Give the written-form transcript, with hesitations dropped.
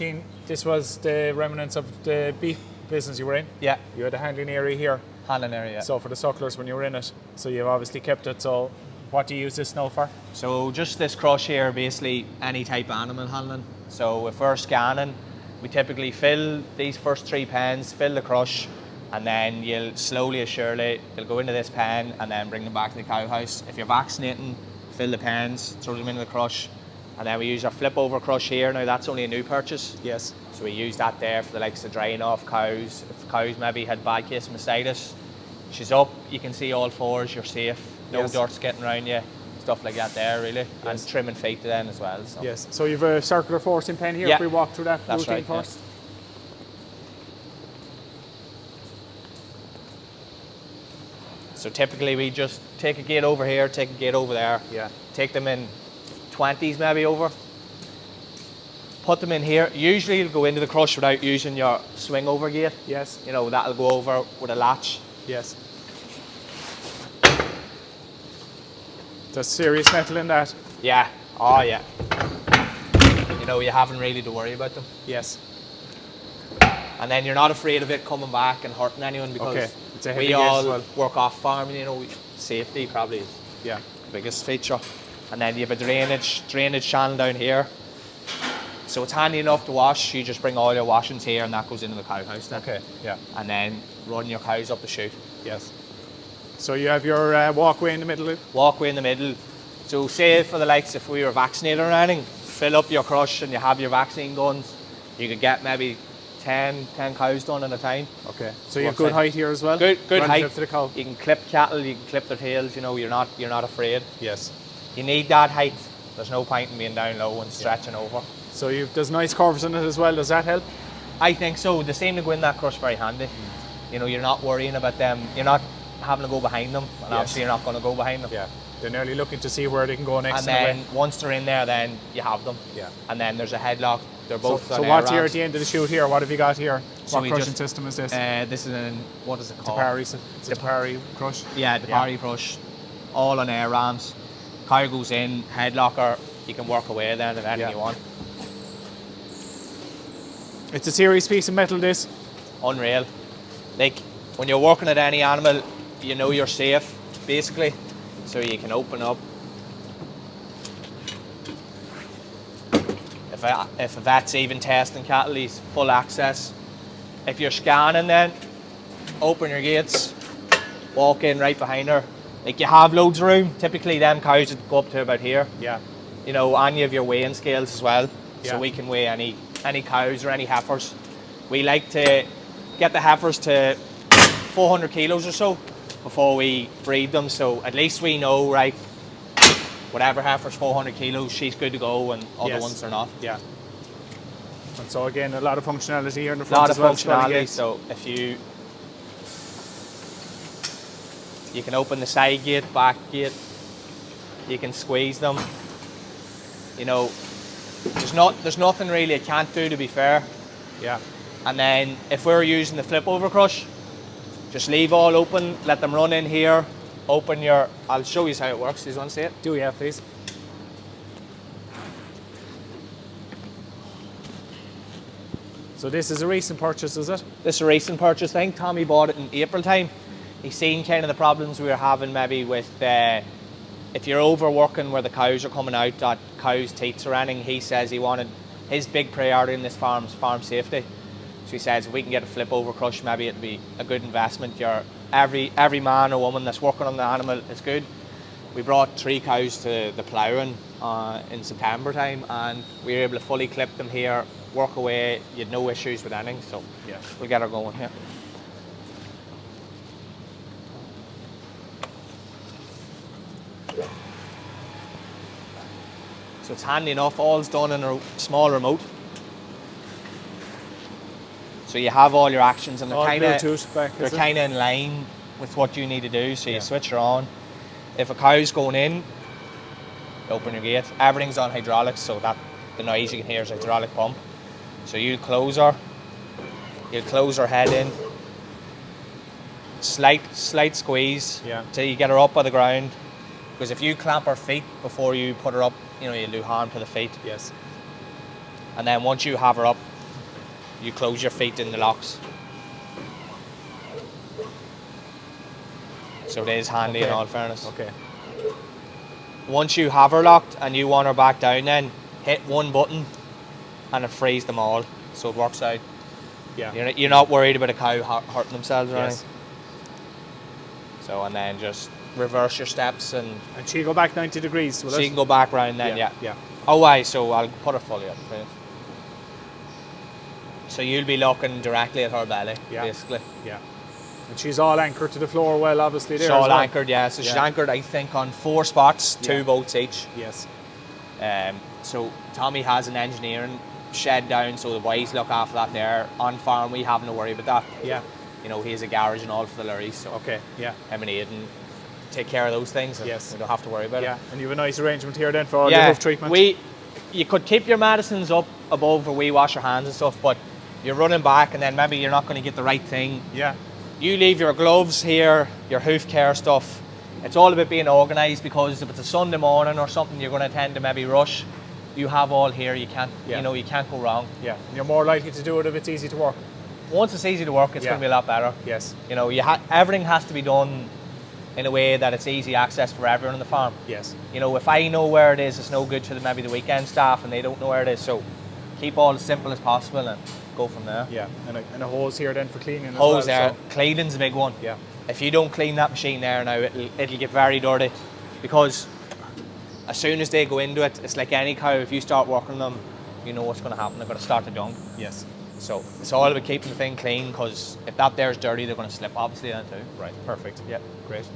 machine, this was the remnants of the beef business you were in? Yeah. You had a handling area here. Handling area, yeah. So for the sucklers when you were in it. So you've obviously kept it. So what do you use this now for? So just this crush here, basically any type of animal handling. So if we're scanning, we typically fill these first 3 pens, fill the crush, and then you'll slowly and surely, you'll go into this pen and then bring them back to the cow house. If you're vaccinating, fill the pens, throw them into the crush, and then we use our flip over crush here. Now that's only a new purchase. Yes. So we use that there for the likes of drying off cows. If cows maybe had bad case of mastitis, she's up, you can see all fours, you're safe, no Yes. dirt's getting around you, stuff like that there really, Yes. and trimming feet then as well. So. Yes. So you've a circular forcing pen here. Yeah. If we walk through that That's routine right, yeah. first. So typically we just take a gate over here, take a gate over there, Yeah. take them in 20s maybe over, put them in here. Usually you'll go into the crush without using your swing over gate. Yes. You know, that'll go over with a latch. Yes. There's serious metal in that. Yeah, oh yeah. You know, you haven't really to worry about them. Yes. And then you're not afraid of it coming back and hurting anyone because Okay. It's a heavy we gate all as well. work off farm, you know, safety probably is Yeah. the biggest feature. And then you have a drainage channel down here. So it's handy enough to wash. You just bring all your washings here and that goes into the cow house then. Okay. Yeah. And then run your cows up the chute. Yes. So you have your walkway in the middle. Walkway in the middle. So say for the likes, if we were vaccinated or anything, fill up your crush and you have your vaccine guns, you could get maybe 10 cows done at a time. Okay. So you have good height here as well. Good Relative height. to the cow. You can clip cattle, you can clip their tails, you know, you're not afraid. Yes. You need that height. There's no point in being down low and stretching over. So there's nice curves in it as well. Does that help? I think so. They seem to go in that crush very handy. You know, you're not worrying about them. You're not having to go behind them, and obviously you're not going to go behind them. Yeah. They're nearly looking to see where they can go next. And then once they're in there, then you have them. Yeah. And then there's a headlock. They're both So on air what's here rams. at the end of the chute here? What have you got here? So What we crushing just- system is this? This is what is it called? Tepari. It's a Tepari crush. Yeah, the Tepari crush, all on air rams. Cow goes in, headlocker, you can work away then if anything you want. It's a serious piece of metal, this. Unreal. Like, when you're working at any animal, you know you're safe, basically. So you can open up. If a vet's even testing cattle, he's full access. If you're scanning then, open your gates, walk in right behind her. Like, you have loads of room. Typically them cows would go up to about here. Yeah. You know, and you have your weighing scales as well. Yeah. So we can weigh any cows or any heifers. We like to get the heifers to 400 kilos or so before we breed them. So at least we know, right, whatever heifer's 400 kilos, she's good to go, and other Yes. ones are not. Yeah. And so again, a lot of functionality here in the A front lot as of well. functionality. So if you can open the side gate, back gate, you can squeeze them. You know, there's nothing really it can't do, to be fair. Yeah. And then if we're using the flip over crush, just leave all open, let them run in here, open your, I'll show you how it works. You want to see it? Do we have please? So this is a recent purchase, is it? This is a recent purchase. I think Tommy bought it in April time. He's seen kind of the problems we were having maybe with if you're overworking where the cows are coming out, that cows' teats or anything. He says he wanted, his big priority in this farm is farm safety. So he says if we can get a flip over crush, maybe it'd be a good investment. Every man or woman that's working on the animal is good. We brought 3 cows to the ploughing in September time, and we were able to fully clip them here, work away. You had no issues with anything, so Yeah. we'll get her going here. So it's handy enough, all's done in a small remote. So you have all your actions, and they're All kind of Bluetooth back, is it? in line with what you need to do. So Yeah. you switch her on. If a cow's going in, open your gate. Everything's on hydraulics, so that the noise you can hear is a hydraulic pump. So you'll close her head in. Slight squeeze Yeah. till you get her up on the ground. Because if you clamp her feet before you put her up, you know, you'll do harm to the feet. Yes. And then once you have her up, you close your feet in the locks. So it is handy in all fairness. Okay. Once you have her locked and you want her back down, then hit one button and it frees them all. So it works out. Yeah. You're not worried about a cow hurting themselves or Yes. anything. So, and then just reverse your steps and she'll go back 90 degrees, will so it? you can go back round then, yeah. Yeah. Oh, aye, so I'll put her fully up. Right? So you'll be looking directly at her belly, basically. Yeah. And she's all anchored to the floor well, obviously, there She's all as well. anchored, yeah. So she's anchored, I think, on 4 spots, 2 boats each. Yes. So Tommy has an engineering shed down, so the boys look after that there. On farm, we haven't to worry about that. Yeah. You know, he has a garage and all for the lorries, so Okay, yeah. him and Aidan take care of those things. And Yes. we don't have to worry about it. Yeah, and you have a nice arrangement here then for all the hoof treatment. You could keep your medicines up above where we wash your hands and stuff, but you're running back and then maybe you're not going to get the right thing. Yeah. You leave your gloves here, your hoof care stuff. It's all about being organised, because if it's a Sunday morning or something you're going to tend to maybe rush, you have all here. You can't, you know, you can't go wrong. Yeah, and you're more likely to do it if it's easy to work. Once it's easy to work, it's going to be a lot better. Yes. You know, everything has to be done in a way that it's easy access for everyone on the farm. Yes. You know, if I know where it is, it's no good to maybe the weekend staff and they don't know where it is. So keep all as simple as possible and go from there. Yeah, and a hose here then for cleaning as Hose well. there, cleaning's a big one. Yeah. If you don't clean that machine there now, it'll get very dirty, because as soon as they go into it, it's like any cow. If you start working them, you know what's going to happen. They're going to start to dung. Yes. So it's all about keeping the thing clean, because if that there's dirty, they're going to slip obviously then too. Right, perfect. Yeah. Great.